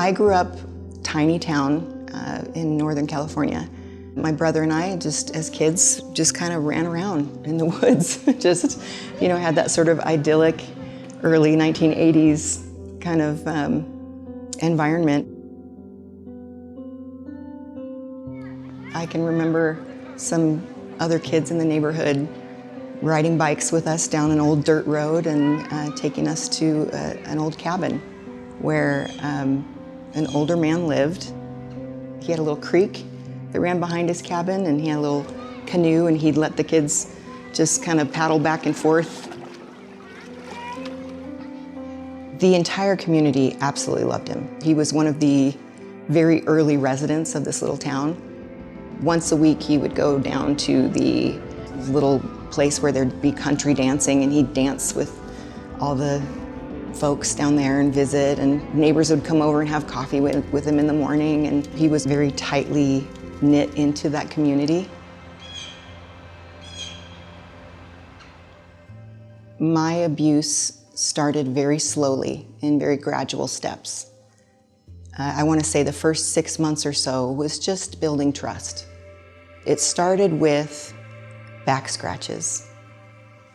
I grew up tiny town in Northern California. My brother and I, just as kids, just kind of ran around in the woods. Just, had that sort of idyllic early 1980s kind of environment. I can remember some other kids in the neighborhood riding bikes with us down an old dirt road and taking us to an old cabin where an older man lived. He had a little creek that ran behind his cabin, and he had a little canoe, and he'd let the kids just kind of paddle back and forth. The entire community absolutely loved him. He was one of the very early residents of this little town. Once a week, he would go down to the little place where there'd be country dancing, and he'd dance with all the folks down there and visit, and neighbors would come over and have coffee with him in the morning, and he was very tightly knit into that community. My abuse started very slowly, in very gradual steps. I want to say the first 6 months or so was just building trust. It started with back scratches.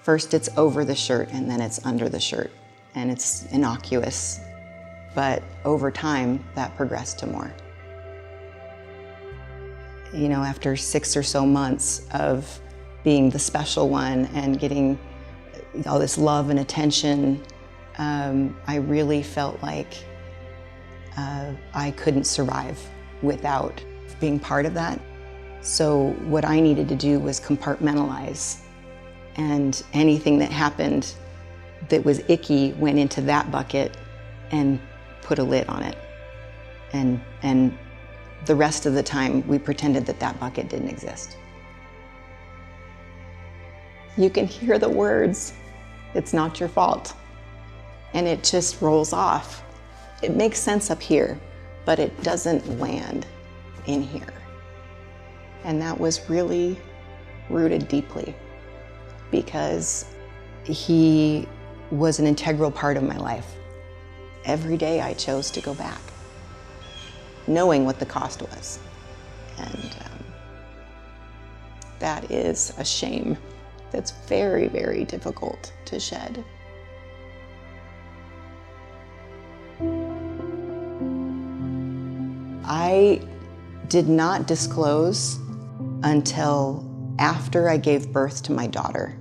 First it's over the shirt, and then it's under the shirt, and it's innocuous. But over time, that progressed to more. After 6 or so months of being the special one and getting all this love and attention, I really felt like I couldn't survive without being part of that. So what I needed to do was compartmentalize, and anything that happened that was icky went into that bucket and put a lid on it. And the rest of the time, we pretended that that bucket didn't exist. You can hear the words, "It's not your fault," and it just rolls off. It makes sense up here, but it doesn't land in here. And that was really rooted deeply, because he was an integral part of my life. Every day I chose to go back, knowing what the cost was. And that is a shame that's very, very difficult to shed. I did not disclose until after I gave birth to my daughter.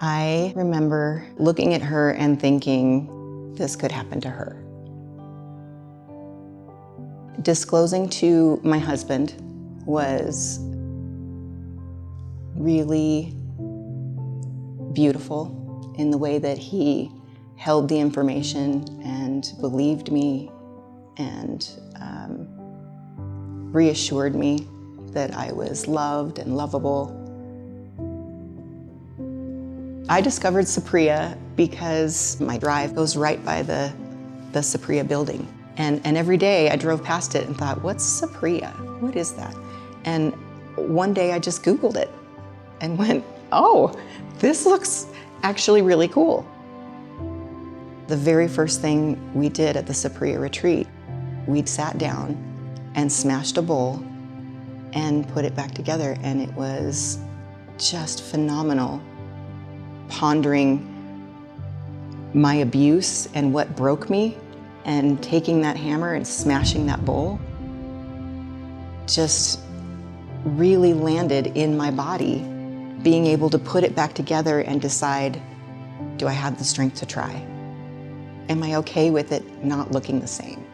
I remember looking at her and thinking, this could happen to her. Disclosing to my husband was really beautiful in the way that he held the information and believed me and reassured me that I was loved and lovable. I discovered Saprea because my drive goes right by the Saprea building. And every day I drove past it and thought, what's Saprea? What is that? And one day I just Googled it and went, oh, this looks actually really cool. The very first thing we did at the Saprea retreat, we sat down and smashed a bowl and put it back together, and it was just phenomenal. Pondering my abuse and what broke me, and taking that hammer and smashing that bowl just really landed in my body. Being able to put it back together and decide, do I have the strength to try? Am I okay with it not looking the same?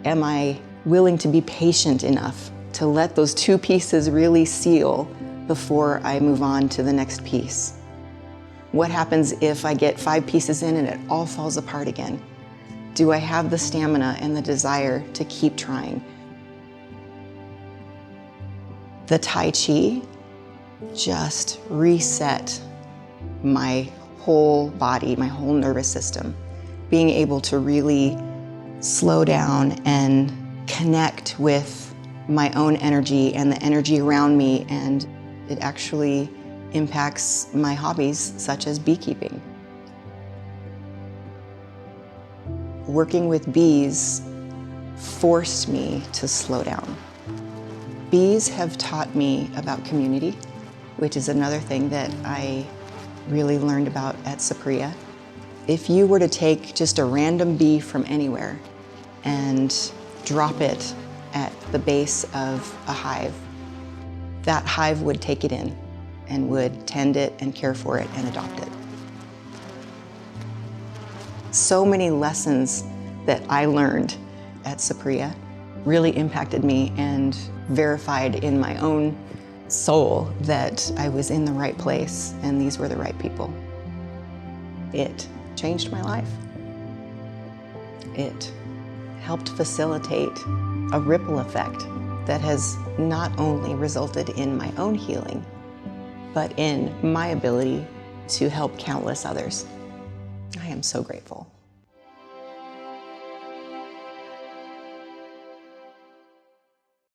Am I willing to be patient enough to let those two pieces really seal before I move on to the next piece? What happens if I get 5 pieces in and it all falls apart again? Do I have the stamina and the desire to keep trying? The Tai Chi just reset my whole body, my whole nervous system. Being able to really slow down and connect with my own energy and the energy around me, and it actually impacts my hobbies such as beekeeping. Working with bees forced me to slow down. Bees have taught me about community, which is another thing that I really learned about at Saprea. If you were to take just a random bee from anywhere and drop it at the base of a hive, that hive would take it in and would tend it and care for it and adopt it. So many lessons that I learned at Saprea really impacted me and verified in my own soul that I was in the right place and these were the right people. It changed my life. It helped facilitate a ripple effect that has not only resulted in my own healing, but in my ability to help countless others. I am so grateful.